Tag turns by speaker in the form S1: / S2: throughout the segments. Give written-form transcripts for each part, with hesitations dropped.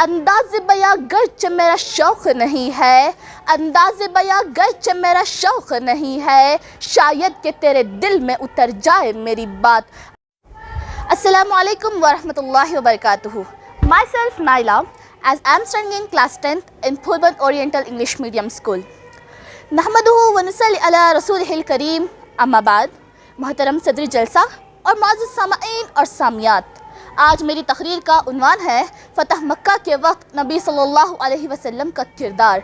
S1: انداز بیاں گرچہ میرا شوق نہیں ہے، انداز بیاں گرچہ میرا شوق نہیں ہے، شاید کہ تیرے دل میں اتر جائے میری بات۔ السلام علیکم ورحمۃ اللہ وبرکاتہ۔ Myself Naila, as I am studying in class 10th in Pulban Oriental English Medium School. نحمدہ ونصلی علی رسولہ الکریم، اما بعد۔ محترم صدر جلسہ اور معزز سامعین اور سامعات، آج میری تقریر کا عنوان ہے فتح مکہ کے وقت نبی صلی اللہ علیہ وسلم کا کردار۔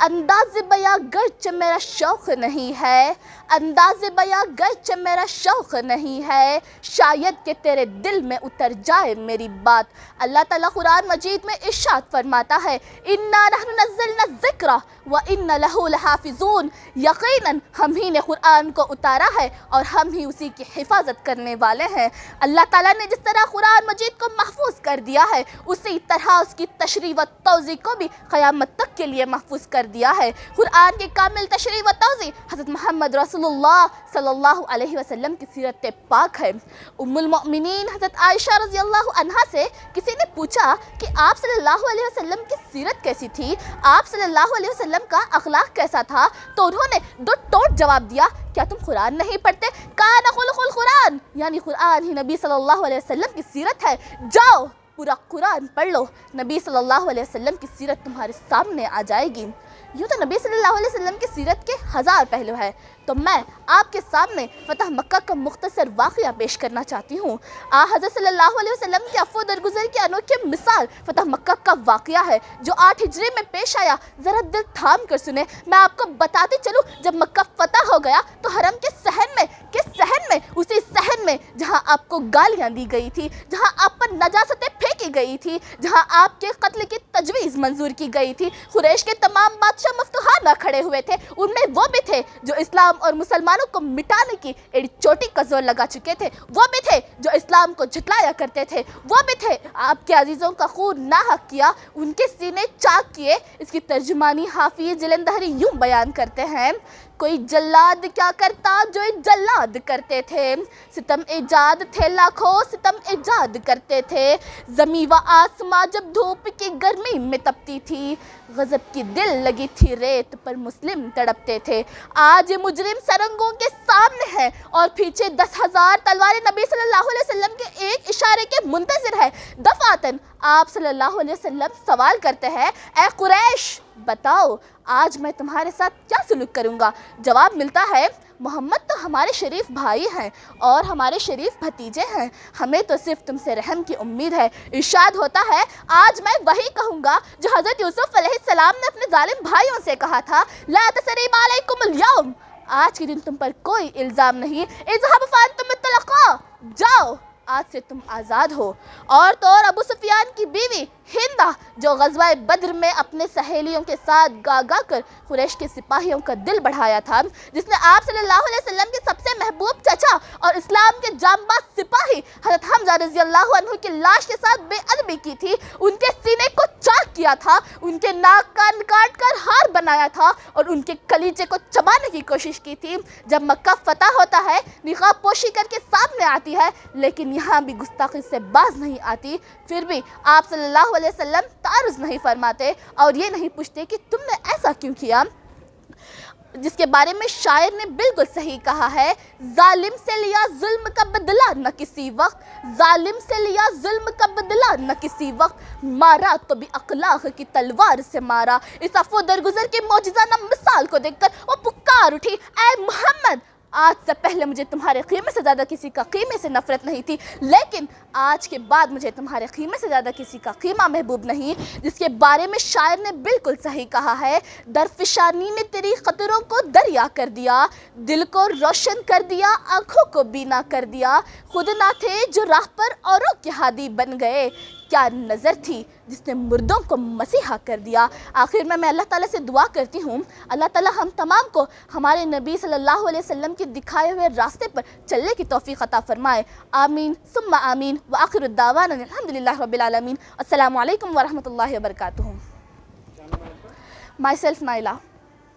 S1: انداز بیاں گرچہ میرا شوق نہیں ہے، انداز بیاں گرچہ میرا شوق نہیں ہے، شاید کہ تیرے دل میں اتر جائے میری بات۔ اللہ تعالیٰ قرآن مجید میں ارشاد فرماتا ہے، اِنَّا نَحْنُ نَزَّلْنَا الذِّکْرَ وَإِنَّ لَهُ لَحَافِظُونَ، یقیناً ہم ہی نے قرآن کو اتارا ہے اور ہم ہی اسی کی حفاظت کرنے والے ہیں۔ اللہ تعالیٰ نے جس طرح قرآن مجید کو محفوظ کر دیا ہے، اسی طرح اس کی تشریح و توضیح کو بھی قیامت تک کے لیے محفوظ کر دیا ہے۔ قرآن کی کامل تشریح و توضیح حضرت محمد رسول اللہ صلی اللہ علیہ وسلم کی سیرت پاک ہے۔ ام المؤمنین حضرت عائشہ رضی اللہ عنہا سے کسی نے پوچھا کہ آپ صلی اللہ علیہ وسلم کی سیرت کیسی تھی، آپ صلی اللہ علیہ وسلم کا اخلاق کیسا تھا، تو انہوں نے دو ٹوٹ جواب دیا، کیا تم قرآن نہیں پڑھتے؟ کان خلق القرآن، یعنی قرآن ہی نبی صلی اللہ علیہ وسلم کی سیرت ہے، جاؤ پورا قرآن پڑھ لو، نبی صلی اللہ علیہ وسلم کی سیرت تمہارے سامنے آ جائے گی۔ یوں تو نبی صلی اللہ علیہ وسلم کی سیرت کے 1000 پہلو ہے، تو میں آپ کے سامنے فتح مکہ کا مختصر واقعہ پیش کرنا چاہتی ہوں۔ حضرت صلی اللہ علیہ وسلم کے عفو درگزر کی انوکھی مثال فتح مکہ کا واقعہ ہے جو 8 ہجری میں پیش آیا۔ ذرا دل تھام کر سنیں، میں آپ کو بتاتی چلوں، جب مکہ فتح ہو گیا تو حرم کے صحن میں، کس صحن میں؟ اسی صحن میں جہاں آپ کو گالیاں دی گئی تھی، جہاں آپ پر نجاستیں پھینکی گئی تھی، جہاں آپ کے قتل کی تجویز منظور کی گئی تھی۔ قریش کے تمام بادشاہ مفتوحات نہ کھڑے ہوئے تھے، ان میں وہ بھی تھے جو اسلام اور مسلمانوں کو مٹانے کی ایڑی چوٹی کا زور لگا چکے تھے، وہ بھی تھے جو اسلام کو جھٹلایا کرتے تھے، وہ بھی تھے آپ کے عزیزوں کا خون ناحق کیا، ان کے سینے چاک کیے۔ اس کی ترجمانی حافظ جلندھری یوں بیان کرتے ہیں، کوئی جلاد کیا کرتا جو جلاد کرتے تھے، ستم ایجاد تھے لاکھوں ستم ایجاد کرتے تھے، زمین و آسماں جب دھوپ کی گرمی میں تپتی تھی، غضب کی دل لگی تھی ریت پر مسلم تڑپتے تھے۔ آج یہ مجرم سرنگوں کے سامنے ہے اور پیچھے 10,000 تلواریں نبی صلی اللہ علیہ وسلم کے ایک اشارے کے منتظر ہے۔ دفعتاً آپ صلی اللہ علیہ وسلم سوال کرتے ہیں، اے قریش بتاؤ آج میں تمہارے ساتھ کیا سلوک کروں گا؟ جواب ملتا ہے، محمد تو ہمارے شریف بھائی ہیں اور ہمارے شریف بھتیجے ہیں، ہمیں تو صرف تم سے رحم کی امید ہے۔ ارشاد ہوتا ہے، آج میں وہی کہوں گا جو حضرت یوسف علیہ السلام نے اپنے ظالم بھائیوں سے کہا تھا، لا تثریب علیکم اليوم، آج کے دن تم پر کوئی الزام نہیں، اذهبوا فانتم الطلقاء، جاؤ آج سے تم آزاد ہو۔ اور تو اور ابو سفیان کی بیوی ہندہ جو غزوہ بدر میں اپنے سہیلیوں کے ساتھ گا گا کر قریش کے سپاہیوں کا دل بڑھایا تھا، جس نے آپ صلی اللہ علیہ وسلم کے سب سے محبوب چچا اور اسلام کے جانباز سپاہی حضرت حمزہ رضی اللہ عنہ کی لاش کے ساتھ بے ادبی کی تھی، ان کے سینے کو چاک کیا تھا، ان کے ناک کان کاٹ کر ہار بنایا تھا اور ان کے کلیجے کو چبانے کی کوشش کی تھی۔ جب مکہ فتح ہوتا ہے، نقاب پوشی کر کے سامنے آتی ہے، لیکن یہاں بھی گستاخی سے باز نہیں آتی، پھر بھی آپ صلی اللہ علیہ وسلم تعرض نہیں فرماتے اور یہ نہیں پوچھتے کہ تم نے ایسا کیوں کیا، جس کے بارے میں شاعر نے بالکل صحیح کہا ہے، ظالم سے لیا ظلم کا بدلہ نہ کسی وقت، ظالم سے لیا ظلم کا بدلہ نہ کسی وقت، مارا تو بھی اخلاق کی تلوار سے مارا۔ اس عفو درگزر کی معجزانہ مثال کو دیکھ کر وہ پکار اٹھی، اے محمد آج سے پہلے مجھے تمہارے قیمے سے زیادہ کسی کا قیمے سے نفرت نہیں تھی، لیکن آج کے بعد مجھے تمہارے قیمے سے زیادہ کسی کا قیمہ محبوب نہیں، جس کے بارے میں شاعر نے بالکل صحیح کہا ہے، درفشانی نے تیری خطروں کو دریا کر دیا، دل کو روشن کر دیا، آنکھوں کو بینا کر دیا، خود نہ تھے جو راہ پر اوروں کے ہادی بن گئے، کیا نظر تھی جس نے مردوں کو مسیحا کر دیا۔ آخر میں اللہ تعالیٰ سے دعا کرتی ہوں، اللہ تعالیٰ ہم تمام کو ہمارے نبی صلی اللہ علیہ وسلم کے دکھائے ہوئے راستے پر چلنے کی توفیق عطا فرمائے، آمین ثم آمین، وآخر الدعوانا الحمدللہ رب العالمین۔ السلام علیکم ورحمۃ اللہ وبرکاتہ۔ Myself Naila.